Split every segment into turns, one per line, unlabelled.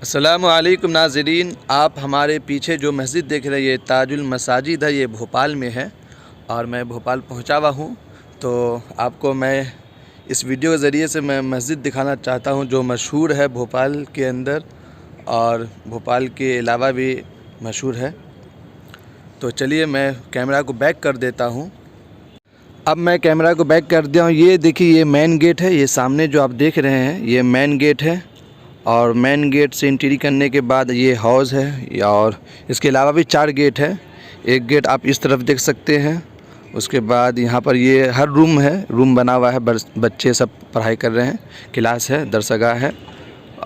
अस्सलामु अलैकुम नाज़रीन, आप हमारे पीछे जो मस्जिद देख रहे हैं ये ताजुल मसाजिद है। ये भोपाल में है और मैं भोपाल पहुंचा हुआ हूं। तो आपको मैं इस वीडियो के ज़रिए से मैं मस्जिद दिखाना चाहता हूं जो मशहूर है भोपाल के अंदर और भोपाल के अलावा भी मशहूर है। तो चलिए मैं कैमरा को बैक कर देता हूं। अब मैं कैमरा को बैक कर दिया हूं। ये देखिए, ये मेन गेट है। ये सामने जो आप देख रहे हैं ये मेन गेट है और मेन गेट से एंट्री करने के बाद ये हाउस है और इसके अलावा भी 4 गेट है। एक गेट आप इस तरफ देख सकते हैं। उसके बाद यहाँ पर ये हर रूम है, रूम बना हुआ है। बच्चे सब पढ़ाई कर रहे हैं, क्लास है, दरसगाह है।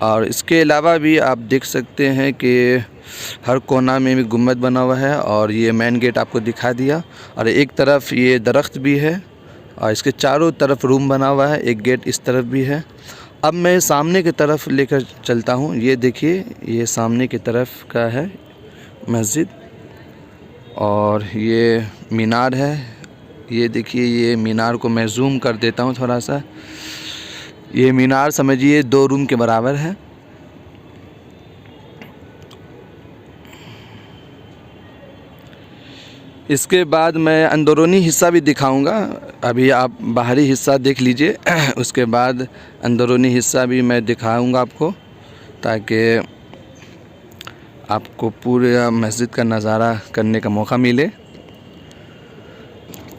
और इसके अलावा भी आप देख सकते हैं कि हर कोना में भी गुम्बद बना हुआ है। और ये मेन गेट आपको दिखा दिया और एक तरफ ये दरख्त भी है और इसके चारों तरफ रूम बना हुआ है। एक गेट इस तरफ भी है। अब मैं सामने की तरफ लेकर चलता हूँ। ये देखिए, ये सामने की तरफ का है मस्जिद और ये मीनार है। ये देखिए, ये मीनार को मैं जूम कर देता हूँ थोड़ा सा। ये मीनार समझिए 2 रूम के बराबर है। इसके बाद मैं अंदरूनी हिस्सा भी दिखाऊंगा। अभी आप बाहरी हिस्सा देख लीजिए, उसके बाद अंदरूनी हिस्सा भी मैं दिखाऊंगा आपको, ताकि आपको पूरे मस्जिद का नज़ारा करने का मौका मिले।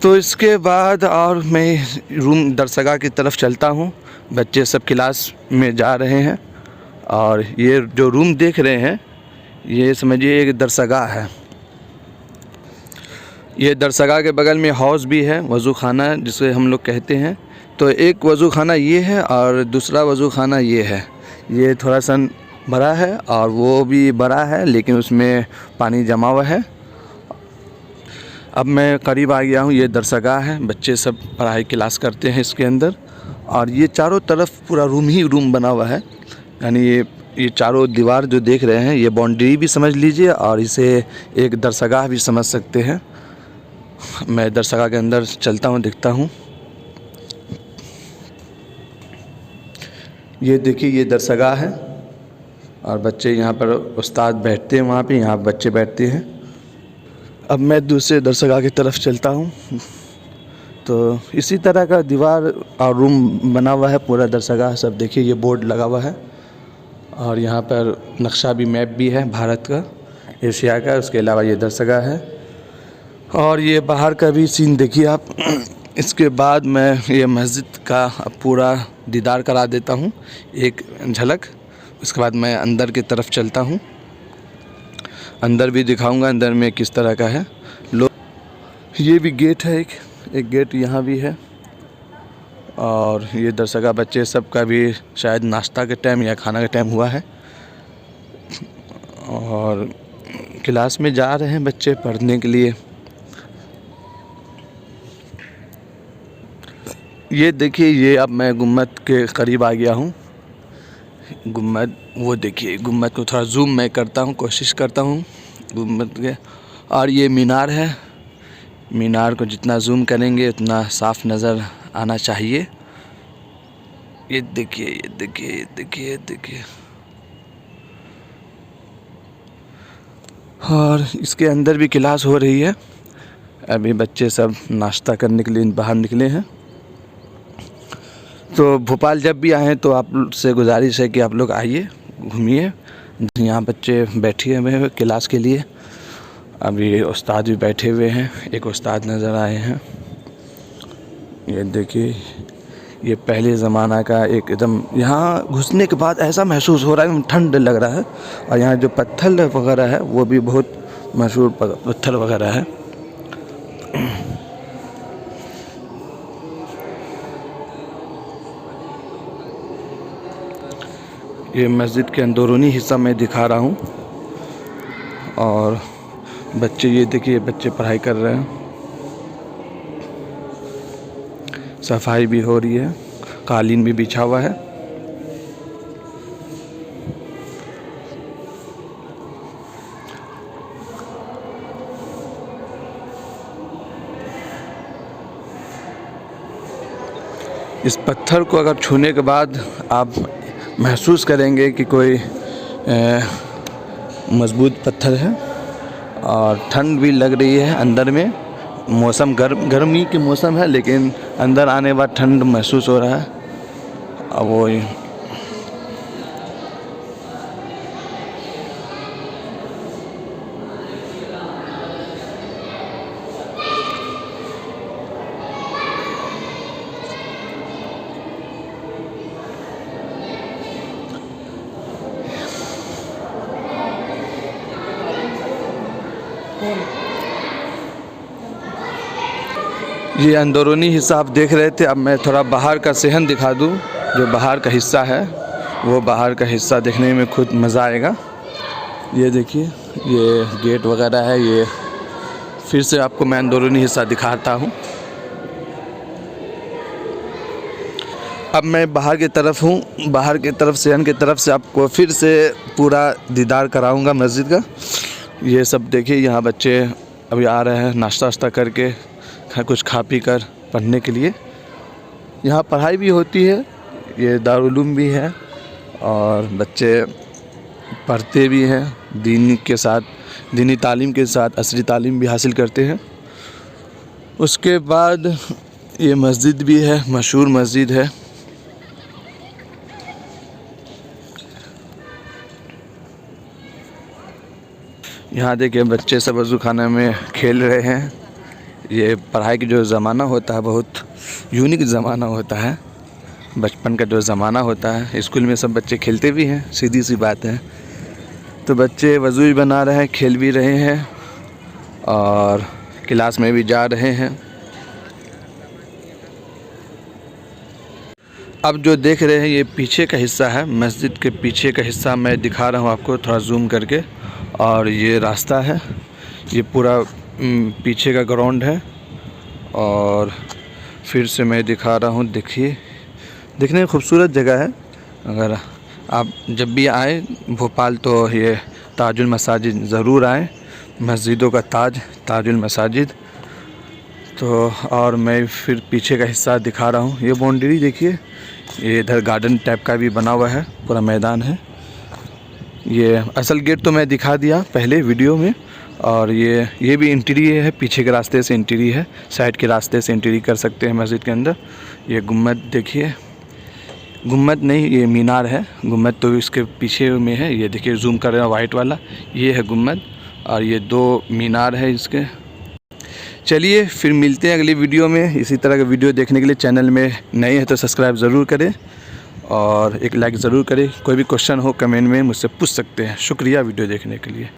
तो इसके बाद और मैं रूम दरसगाह की तरफ चलता हूँ। बच्चे सब क्लास में जा रहे हैं और ये जो रूम देख रहे हैं ये समझिए एक दरसगाह है। ये दरसगाह के बगल में हाउस भी है, वज़ू खाना जिसे हम लोग कहते हैं। तो एक वज़ू खाना ये है और दूसरा वज़ू खाना ये है। ये थोड़ा सा बड़ा है और वो भी बड़ा है, लेकिन उसमें पानी जमा हुआ है। अब मैं करीब आ गया हूँ। ये दरसगाह है, बच्चे सब पढ़ाई क्लास करते हैं इसके अंदर। और ये चारों तरफ पूरा रूम ही रूम बना हुआ है। यानी ये चारों दीवार जो देख रहे हैं ये बाउंड्री भी समझ लीजिए और इसे एक दरसगाह भी समझ सकते हैं। मैं दरसगाह के अंदर चलता हूँ, दिखता हूँ। ये देखिए, ये दरसगाह है और बच्चे यहाँ पर उस्ताद बैठते हैं, वहाँ पे यहाँ बच्चे बैठते हैं। अब मैं दूसरे दरसगाह की तरफ चलता हूँ। तो इसी तरह का दीवार और रूम बना हुआ है पूरा दरसगाह सब। देखिए, ये बोर्ड लगा हुआ है और यहाँ पर नक्शा भी, मैप भी है भारत का, एशिया का। उसके अलावा ये दरसगाह है और ये बाहर का भी सीन देखिए आप। इसके बाद मैं ये मस्जिद का पूरा दीदार करा देता हूँ, एक झलक। उसके बाद मैं अंदर की तरफ चलता हूँ, अंदर भी दिखाऊंगा अंदर में किस तरह का है। ये भी गेट है, एक गेट यहाँ भी है। और ये दरसगाह बच्चे सब का भी शायद नाश्ता के टाइम या खाना के टाइम हुआ है और क्लास में जा रहे हैं बच्चे पढ़ने के लिए। ये देखिए, ये अब मैं गुम्बद के करीब आ गया हूँ। गुम्बद, वो देखिए, गुम्बद को थोड़ा जूम मैं करता हूँ, कोशिश करता हूँ गुम्बद के। और ये मीनार है। मीनार को जितना जूम करेंगे उतना साफ नज़र आना चाहिए। ये देखिए, ये देखिए, ये देखिए, ये देखिए। और इसके अंदर भी क्लास हो रही है। अभी बच्चे सब नाश्ता करने के लिए बाहर निकले हैं। तो भोपाल जब भी आएँ तो आप से गुजारिश है कि आप लोग आइए, घूमिए। यहाँ बच्चे बैठे हुए हैं क्लास के लिए। अभी उस्ताद भी बैठे हुए हैं, एक उस्ताद नज़र आए हैं। ये देखिए, ये पहले ज़माना का एकदम, यहाँ घुसने के बाद ऐसा महसूस हो रहा है, ठंड लग रहा है। और यहाँ जो पत्थर वगैरह है वो भी बहुत मशहूर पत्थर वगैरह है। ये मस्जिद के अंदरूनी हिस्सा मैं दिखा रहा हूँ। और बच्चे, ये देखिए, बच्चे पढ़ाई कर रहे हैं। सफाई भी हो रही है, कालीन भी बिछा हुआ है। इस पत्थर को अगर छूने के बाद आप महसूस करेंगे कि कोई मज़बूत पत्थर है और ठंड भी लग रही है अंदर में। मौसम गर्मी के मौसम है, लेकिन अंदर आने के बाद ठंड महसूस हो रहा है। अब वो ये अंदरूनी हिस्सा आप देख रहे थे। अब मैं थोड़ा बाहर का सेहन दिखा दूँ। जो बाहर का हिस्सा है, वो बाहर का हिस्सा देखने में खुद मज़ा आएगा। ये देखिए, ये गेट वगैरह है। ये फिर से आपको मैं अंदरूनी हिस्सा दिखाता हूँ। अब मैं बाहर की तरफ हूँ। बाहर की तरफ, सेहन की तरफ से आपको फिर से पूरा दीदार कराऊँगा मस्जिद का। ये सब देखिए, यहाँ बच्चे अभी आ रहे हैं नाश्ता वाश्ता करके, कुछ खा पी कर पढ़ने के लिए। यहाँ पढ़ाई भी होती है, ये दारुल-उलूम भी है और बच्चे पढ़ते भी हैं। दीन के साथ, दीनी तालीम के साथ असरी तालीम भी हासिल करते हैं। उसके बाद ये मस्जिद भी है, मशहूर मस्जिद है। यहाँ देखिए बच्चे सब वज़ू खाना में खेल रहे हैं। ये पढ़ाई की जो ज़माना होता है, बहुत यूनिक ज़माना होता है। बचपन का जो ज़माना होता है, स्कूल में सब बच्चे खेलते भी हैं, सीधी सी बात है। तो बच्चे वज़ू भी बना रहे हैं, खेल भी रहे हैं और क्लास में भी जा रहे हैं। अब जो देख रहे हैं ये पीछे का हिस्सा है, मस्जिद के पीछे का हिस्सा मैं दिखा रहा हूँ आपको थोड़ा जूम करके। और ये रास्ता है, ये पूरा पीछे का ग्राउंड है। और फिर से मैं दिखा रहा हूँ, देखिए, देखने में खूबसूरत जगह है। अगर आप जब भी आए भोपाल तो ये ताजुल मसाजिद ज़रूर आएँ। मस्जिदों का ताजुल मसाजिद। तो और मैं फिर पीछे का हिस्सा दिखा रहा हूँ। ये बाउंड्री देखिए, ये इधर गार्डन टाइप का भी बना हुआ है, पूरा मैदान है। ये असल गेट तो मैं दिखा दिया पहले वीडियो में। और ये भी एंट्री है, पीछे के रास्ते से एंट्री है, साइड के रास्ते से एंट्री कर सकते हैं मस्जिद के अंदर। ये गुम्बद देखिए, गुम्बद नहीं, ये मीनार है। गुम्बद तो इसके पीछे में है। ये देखिए, जूम कर रहे हैं, वाइट वाला ये है गुम्बद और ये 2 मीनार है इसके। चलिए फिर मिलते हैं अगली वीडियो में। इसी तरह का वीडियो देखने के लिए चैनल में नए हैं तो सब्सक्राइब ज़रूर करें और एक लाइक ज़रूर करें। कोई भी क्वेश्चन हो कमेंट में मुझसे पूछ सकते हैं। शुक्रिया वीडियो देखने के लिए।